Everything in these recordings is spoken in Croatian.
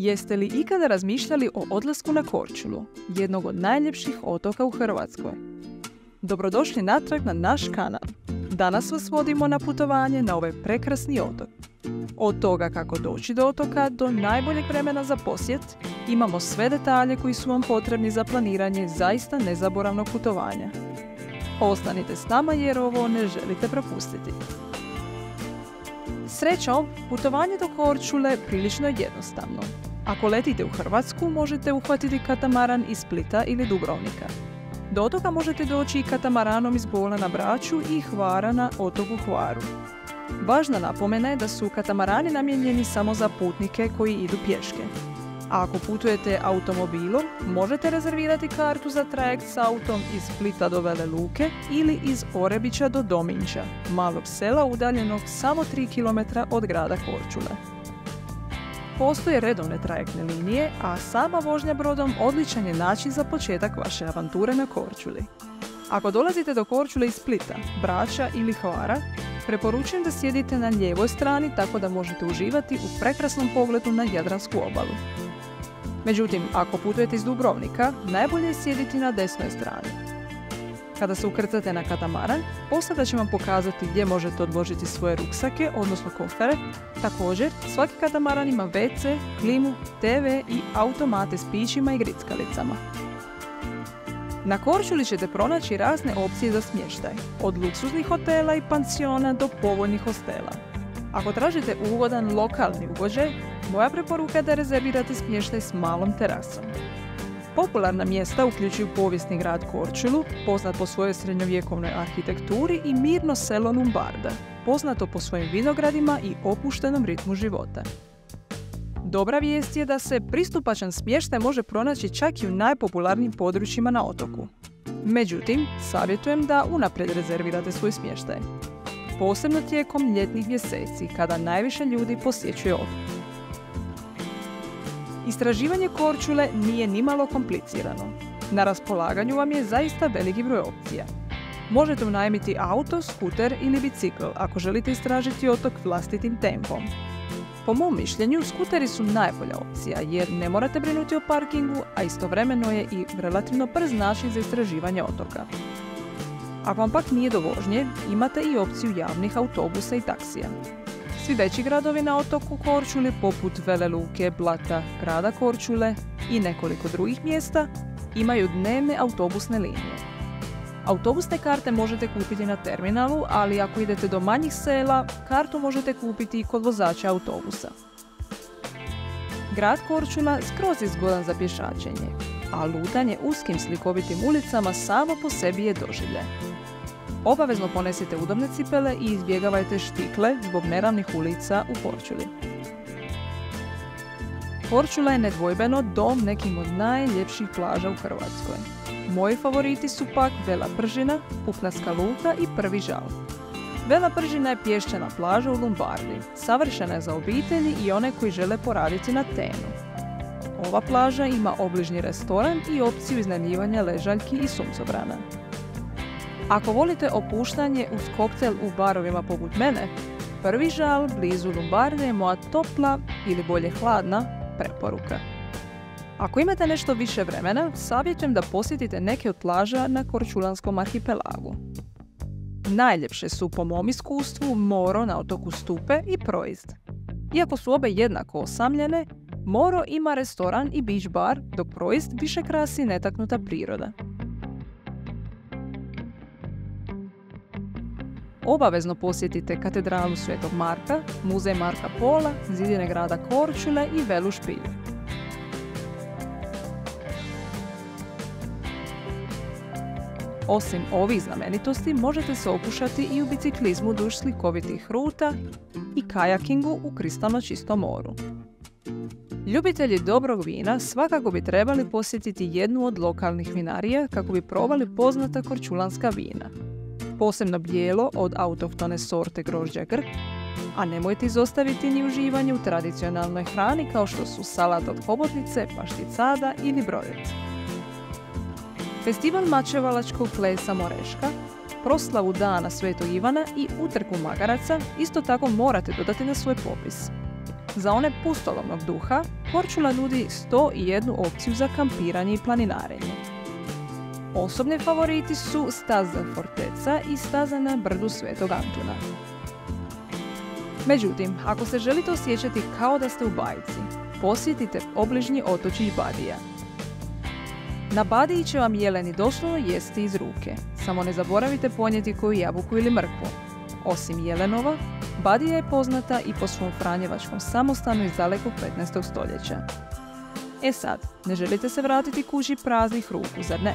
Jeste li ikada razmišljali o odlasku na Korčulu, jednog od najljepših otoka u Hrvatskoj? Dobrodošli natrag na naš kanal. Danas vas vodimo na putovanje na ovaj prekrasni otok. Od toga kako doći do otoka do najboljeg vremena za posjet, imamo sve detalje koji su vam potrebni za planiranje zaista nezaboravnog putovanja. Ostanite s nama jer ovo ne želite propustiti. Srećom, putovanje do Korčule prilično je jednostavno. Ako letite u Hrvatsku, možete uhvatiti katamaran iz Splita ili Dubrovnika. Do otoka možete doći i katamaranom iz Bola na Braču i Hvara na otoku Hvaru. Važna napomena je da su katamarani namijenjeni samo za putnike koji idu pješke. A ako putujete automobilom, možete rezervirati kartu za trajekt s autom iz Splita do Vele Luke ili iz Orebića do Dominča, malog sela udaljenog samo 3 km od grada Korčule. Postoje redovne trajektne linije, a sama vožnja brodom odličan je način za početak vaše avanture na Korčuli. Ako dolazite do Korčule iz Splita, Brača ili Hvara, preporučujem da sjedite na lijevoj strani tako da možete uživati u prekrasnom pogledu na Jadransku obalu. Međutim, ako putujete iz Dubrovnika, najbolje je sjediti na desnoj strani. Kada se ukrcate na katamaran, posada će vam pokazati gdje možete odložiti svoje ruksake, odnosno kofere. Također, svaki katamaran ima WC, klimu, TV i automate s pićima i grickalicama. Na Korčuli ćete pronaći razne opcije za smještaj, od luksuznih hotela i pansiona do povoljnih hostela. Ako tražite ugodan lokalni ugođaj, moja preporuka je da rezervirate smještaj s malom terasom. Popularna mjesta uključuju povijesni grad Korčulu, poznat po svojoj srednjovjekovnoj arhitekturi, i mirno selo Lumbarda, poznato po svojim vinogradima i opuštenom ritmu života. Dobra vijest je da se pristupačan smještaj može pronaći čak i u najpopularnijim područjima na otoku. Međutim, savjetujem da unaprijed rezervirate svoj smještaj. Posebno tijekom ljetnih mjeseci, kada najviše ljudi posjećuje otok. Istraživanje Korčule nije nimalo komplicirano. Na raspolaganju vam je zaista veliki broj opcija. Možete unajmiti auto, skuter ili bicikl ako želite istražiti otok vlastitim tempom. Po mom mišljenju, skuteri su najbolja opcija jer ne morate brinuti o parkingu, a istovremeno je i relativno brz način za istraživanje otoka. Ako vam pak nije do vožnje, imate i opciju javnih autobusa i taksija. Svi veći gradovi na otoku Korčuli, poput Vele Luke, Blata, grada Korčule i nekoliko drugih mjesta, imaju dnevne autobusne linije. Autobusne karte možete kupiti na terminalu, ali ako idete do manjih sela, kartu možete kupiti i kod vozača autobusa. Grad Korčula skroz je zgodan za pješačenje, a lutanje uskim slikovitim ulicama samo po sebi je doživljaj. Obavezno ponesite udobne cipele i izbjegavajte štikle zbog neravnih ulica u Korčuli. Korčula je nedvojbeno dom nekim od najljepših plaža u Hrvatskoj. Moji favoriti su pak Vela Pržina, Pupnaska luka i Prvi žal. Vela Pržina je pješčana plaža u Lumbardi, savršena je za obitelji i one koji žele poraditi na tenu. Ova plaža ima obližnji restoran i opciju iznajmljivanja ležaljki i suncobrana. Ako volite opuštanje uz koktel u barovima poput mene, Prvi žal blizu Lumbarde je moja topla ili bolje hladna preporuka. Ako imate nešto više vremena, savjetujem da posjetite neke od plaža na Korčulanskom arhipelagu. Najljepše su po mom iskustvu Moro na otoku Stupe i Proizd. Iako su obe jednako osamljene, Moro ima restoran i beach bar, dok Proizd više krasi netaknuta priroda. Obavezno posjetite katedralu Svetog Marka, muzej Marka Pola, zidine grada Korčule i Velu špilju. Osim ovih znamenitosti, možete se okušati i u biciklizmu duž slikovitih ruta i kajakingu u kristalno čistom moru. Ljubitelji dobrog vina svakako bi trebali posjetiti jednu od lokalnih vinarija kako bi probali poznata korčulanska vina. Posebno bijelo od autohtone sorte grožđa Grk, a nemojte izostaviti ni uživanje u tradicionalnoj hrani kao što su salat od hobotnice, pašticada ili brodec. Festival mačevalačkog plesa Moreška, proslavu dana Svetog Ivana i utrku magaraca isto tako morate dodati na svoj popis. Za one pustolovnog duha, Korčula nudi 101 opciju za kampiranje i planinarenje. Osobni favoriti su staza Forteca i staza na brdu Svetog Antuna. Međutim, ako se želite osjećati kao da ste u bajci, posjetite obližnji otočić Badija. Na Badiji će vam jeleni doslovno jesti iz ruke, samo ne zaboravite ponijeti koju jabuku ili mrkvu. Osim jelenova, Badija je poznata i po svom franjevačkom samostanu iz dalekog 15. stoljeća. E sad, ne želite se vratiti kući praznih ruku, zar ne?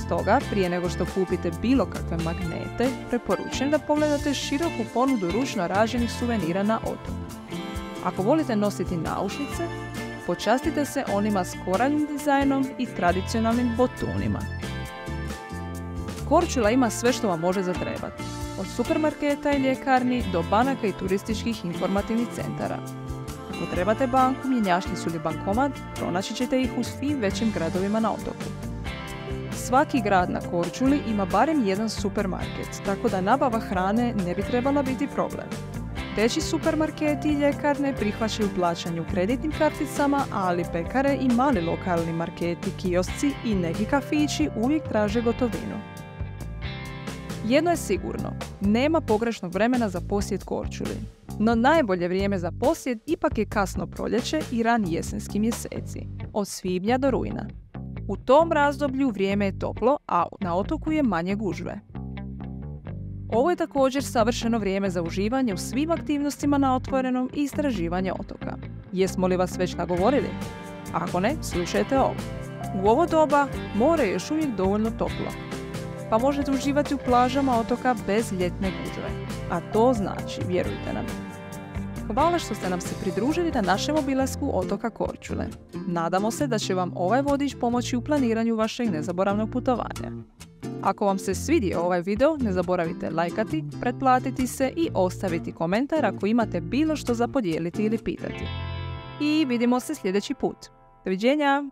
Stoga, prije nego što kupite bilo kakve magnete, preporučujem da pogledate široku ponudu ručno rađenih suvenira na otoku. Ako volite nositi naušnice, počastite se onima s koraljnim dizajnom i tradicionalnim botunima. Korčula ima sve što vam može zatrebati, od supermarketa i ljekarni do banaka i turističkih informativnih centara. Ako trebate banku, mjenjačnicu ili bankomat, pronaći ćete ih u svim većim gradovima na otoku. Svaki grad na Korčuli ima barem jedan supermarket, tako da nabava hrane ne bi trebala biti problem. Veći supermarketi i ljekarne prihvaćaju plaćanje u kreditnim karticama, ali pekare i mali lokalni marketi, kiosci i neki kafići uvijek traže gotovinu. Jedno je sigurno, nema pogrešnog vremena za posjet Korčuli, no najbolje vrijeme za posjet ipak je kasno proljeće i rani jesenski mjeseci, od svibnja do rujna. U tom razdoblju vrijeme je toplo, a na otoku je manje gužve. Ovo je također savršeno vrijeme za uživanje u svim aktivnostima na otvorenom i istraživanje otoka. Jesmo li vas već nagovorili? Ako ne, slušajte ovo. U ovo doba more je još uvijek dovoljno toplo, pa možete uživati u plažama otoka bez ljetne gužve. A to znači, vjerujte nam. Hvala što ste nam se pridružili na našem obilasku otoka Korčule. Nadamo se da će vam ovaj vodič pomoći u planiranju vašeg nezaboravnog putovanja. Ako vam se svidio ovaj video, ne zaboravite lajkati, pretplatiti se i ostaviti komentar ako imate bilo što za podijeliti ili pitati. I vidimo se sljedeći put. Doviđenja!